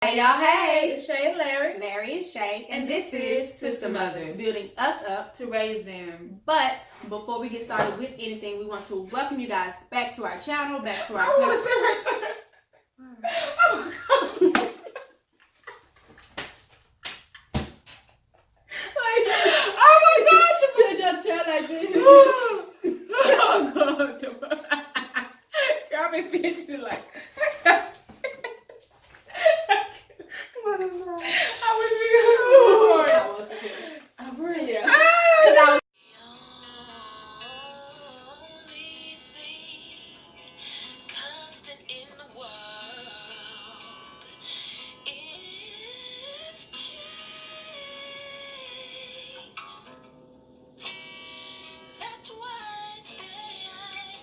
Hey y'all, hey! It's Shay and Larry. Larry and Shay. And this is Sister Mothers. Building us up To raise them. But before we get started with anything, we want to welcome you guys back to our channel, back to our I want to sit right there. Oh my God. Oh my God. You touch your chair like this. Oh God. Y'all been fidgeting like. I wish we could. That was the feeling. I really. Yeah. Because I was. Constant in the world is change. That's why today I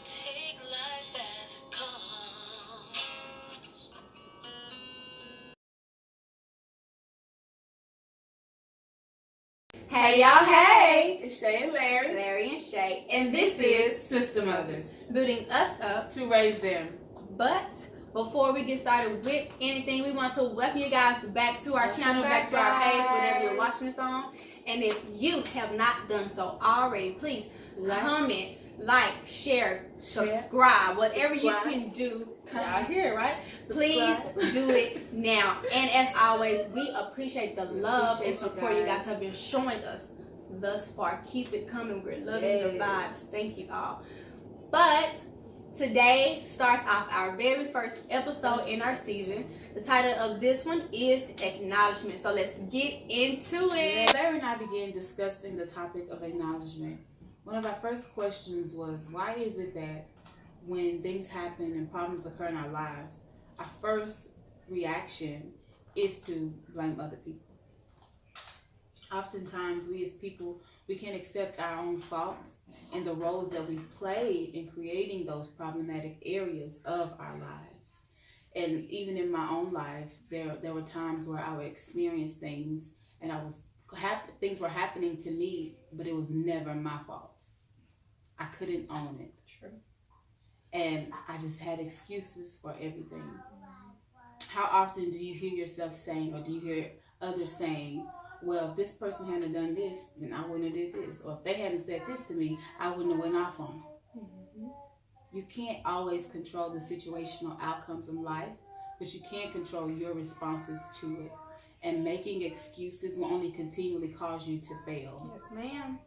take life as it comes. Hey y'all, hey! It's Shay and Larry. Larry and Shay. And this is Sister Mothers. Building us up. To raise them. But before we get started with anything, we want to welcome you guys back to our channel, back to our page, whatever you're watching this on. And if you have not done so already, please comment, like, share, subscribe, whatever you can do. Y'all hear it, right? Please do it now. And as always, we appreciate the love and support you guys have been showing us thus far. Keep it coming. We're loving the vibes. Thank you all. But today starts off our very first episode in our season. The title of this one is Acknowledgement. So let's get into it. Larry and I began discussing the topic of acknowledgement. One of our first questions was, why is it that when things happen and problems occur in our lives, our first reaction is to blame other people? Oftentimes, we as people, we can't accept our own faults and the roles that we play in creating those problematic areas of our lives. And even in my own life, there were times where I would experience things and things were happening to me, but it was never my fault. I couldn't own it. True. And I just had excuses for everything. How often do you hear yourself saying, or do you hear others saying, well, if this person hadn't done this, then I wouldn't have did this. Or if they hadn't said this to me, I wouldn't have went off on them. Mm-hmm. You can't always control the situational outcomes of life, but you can control your responses to it. And making excuses will only continually cause you to fail. Yes, ma'am.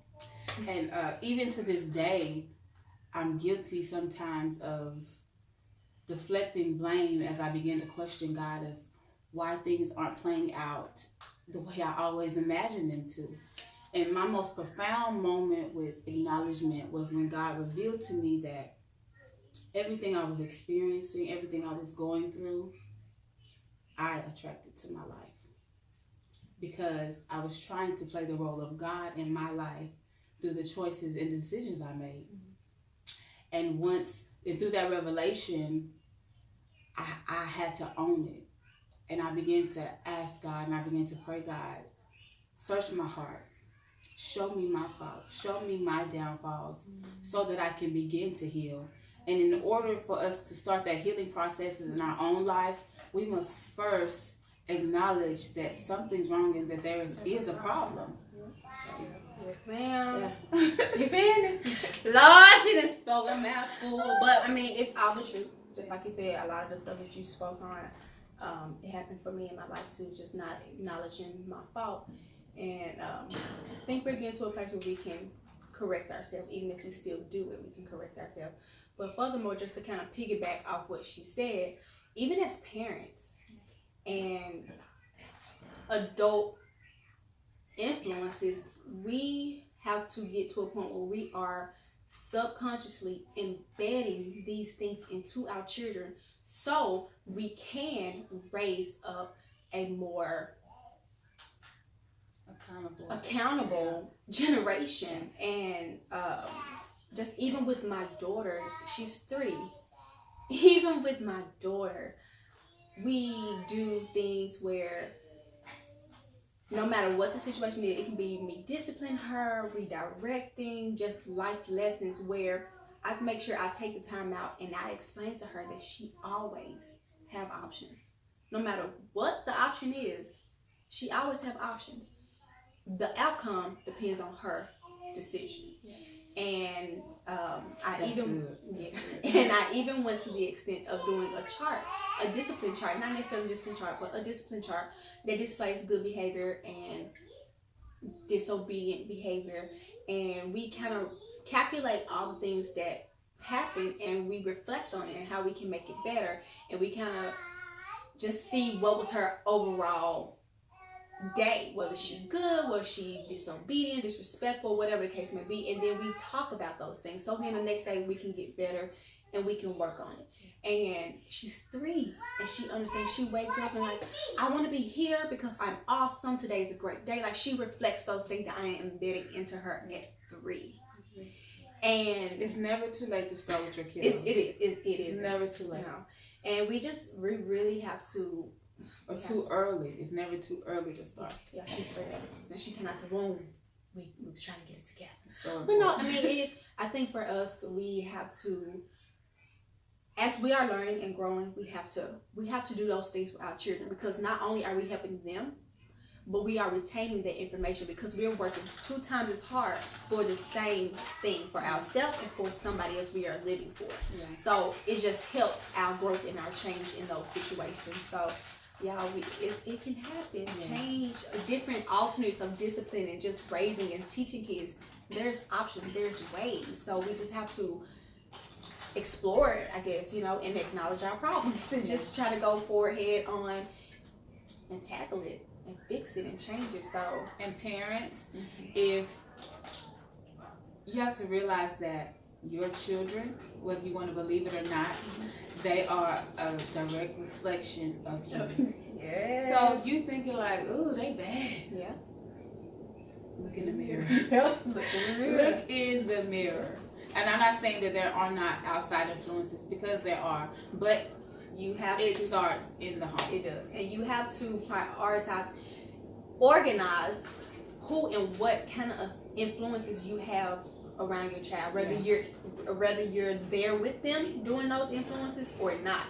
And even to this day, I'm guilty sometimes of deflecting blame as I begin to question God as why things aren't playing out the way I always imagined them to. And my most profound moment with acknowledgement was when God revealed to me that everything I was experiencing, everything I was going through, I attracted to my life. Because I was trying to play the role of God in my life through the choices and decisions I made. And through that revelation, I had to own it. And I began to ask God, and I began to pray, God, search my heart. Show me my faults. Show me my downfalls so that I can begin to heal. And in order for us to start that healing process in our own lives, we must first acknowledge that something's wrong and that there is a problem. Yes, ma'am. Yeah. You feel me? Lord, she done spoke a mouthful. But, I mean, it's all the truth. Just like you said, a lot of the stuff that you spoke on, it happened for me in my life too, just not acknowledging my fault. And I think we're getting to a place where we can correct ourselves. Even if we still do it, we can correct ourselves. But furthermore, just to kind of piggyback off what she said, even as parents and adult influences, we have to get to a point where we are subconsciously embedding these things into our children so we can raise up a more accountable generation. And just even with my daughter, she's 3, even with my daughter, we do things where no matter what the situation is, it can be me disciplining her, redirecting, just life lessons where I make sure I take the time out and I explain to her that she always have options. no matter what the option is, she always have options. The outcome depends on her decision. And I even went to the extent of doing a discipline chart, not necessarily a discipline chart, but a discipline chart that displays good behavior and disobedient behavior. And we kind of calculate all the things that happen, and we reflect on it and how we can make it better. And we kind of just see what was her overall day. Was she good? Was she disobedient, disrespectful, whatever the case may be? And then we talk about those things. So then the next day we can get better and we can work on it. And she's 3 and she understands. She wakes up and like, I want to be here because I'm awesome. Today's a great day. Like, she reflects those things that I am embedding into her at 3. And it's never too late to start with your kids. It is. It's never too late. No. And we really have to. Or too early. It's never too early to start. Yeah, she's 3. Since she came out the womb, we was trying to get it together. So but no, I mean, I think for us, we have to, as we are learning and growing, we have to do those things for our children, because not only are we helping them, but we are retaining that information, because we're working 2 times as hard for the same thing for ourselves and for somebody else we are living for. Yeah. So it just helps our growth and our change in those situations. So y'all, it can happen. Yeah. Change, different alternates of discipline and just raising and teaching kids. There's options, there's ways. So we just have to explore it, I guess, and acknowledge our problems and just try to go forward head on and tackle it and fix it and change it. So, and parents, if you have to realize that your children, whether you want to believe it or not, they are a direct reflection of you. Yes. So you thinking like, ooh, they bad. Yeah. Look in the mirror. Yes, look in the mirror. Look in the mirror. And I'm not saying that there are not outside influences, because there are, but you have it starts in the home. It does. And you have to prioritize, organize who and what kind of influences you have around your child, whether you're there with them doing those influences or not.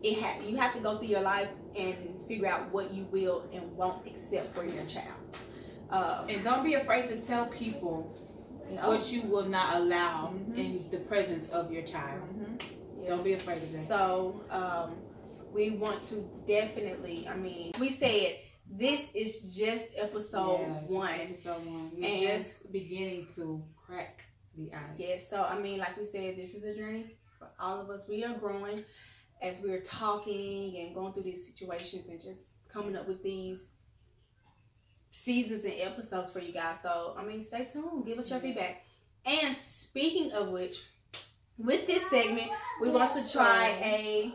You have to go through your life and figure out what you will and won't accept for your child. And don't be afraid to tell people what you will not allow in the presence of your child. Yes. Don't be afraid of that. So we want to definitely, we said this is just episode 1. Episode 1. We're just beginning to crack the ice. Yes, so like we said, this is a journey for all of us. We are growing as we're talking and going through these situations and just coming up with these seasons and episodes for you guys. So stay tuned, give us your feedback. And speaking of which, with this segment, we want to try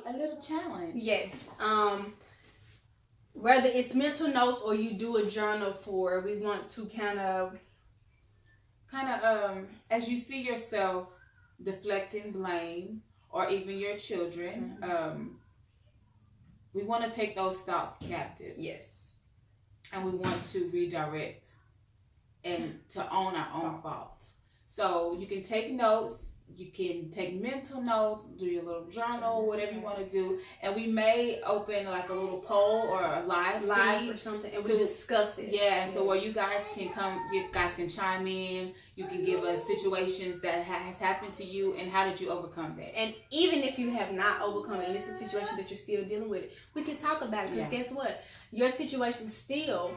a little challenge. Yes. Whether it's mental notes or you do a journal we want to kind of as you see yourself deflecting blame, or even your children, we want to take those thoughts captive. Yes. And we want to redirect and to own our own faults. So you can take notes, you can take mental notes, do your little journal, whatever you want to do. And we may open like a little poll or a live or something, and we discuss it. Yeah, so where you guys can come, you guys can chime in. You can give us situations that has happened to you and how did you overcome that. And even if you have not overcome it and it's a situation that you're still dealing with, we can talk about it. Because guess what? Your situation still,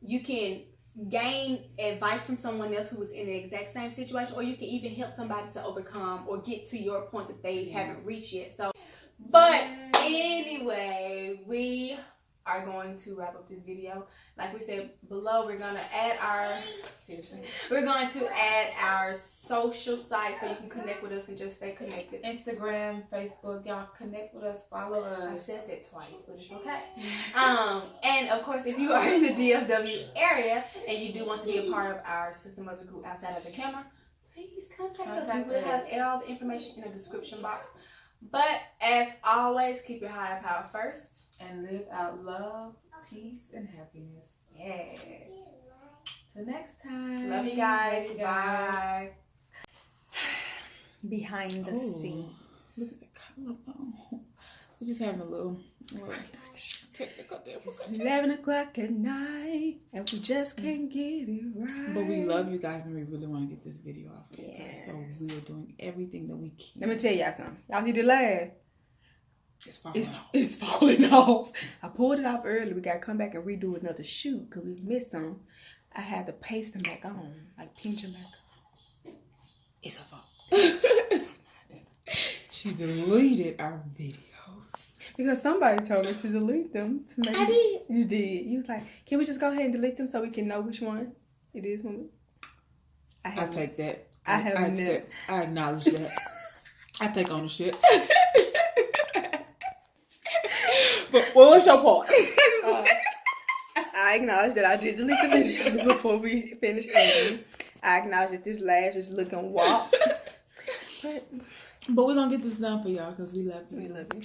you can gain advice from someone else who was in the exact same situation, or you can even help somebody to overcome or get to your point that they haven't reached yet. So, but anyway, we are going to wrap up this video. Like we said below, we're going to add our social sites so you can connect with us and just stay connected. Instagram, Facebook, y'all connect with us, follow us. I said that twice, but it's okay. And of course, if you are in the DFW area and you do want to be a part of our Sister Mothers group outside of the camera, please contact us. We will have all the information in the description box. But as always, keep your higher power first. And live out love, peace, and happiness. Yes. Till next time. Love you guys. Bye. Behind the scenes. Look at the collarbone. We're just having a little Technical difficulty. 11 o'clock at night, and we just can't get it right. But we love you guys, and we really want to get this video out for you guys. Yes. So we are doing everything that we can. Let me tell y'all something. Y'all see the laugh? It's falling off. It's falling off. I pulled it off early. We got to come back and redo another shoot because we missed some. I had to paste them back on, like pinch them back on. It's a fault. She deleted our videos. Because somebody told me to delete them. To make I did. You did. You was like, can we just go ahead and delete them so we can know which one it is? I take that. I have never. I acknowledge that. I take ownership. But what was your part? I acknowledge that I did delete the videos before we finished editing. I acknowledge that this lash is looking wop. But we're going to get this done for y'all because we love you. We love you.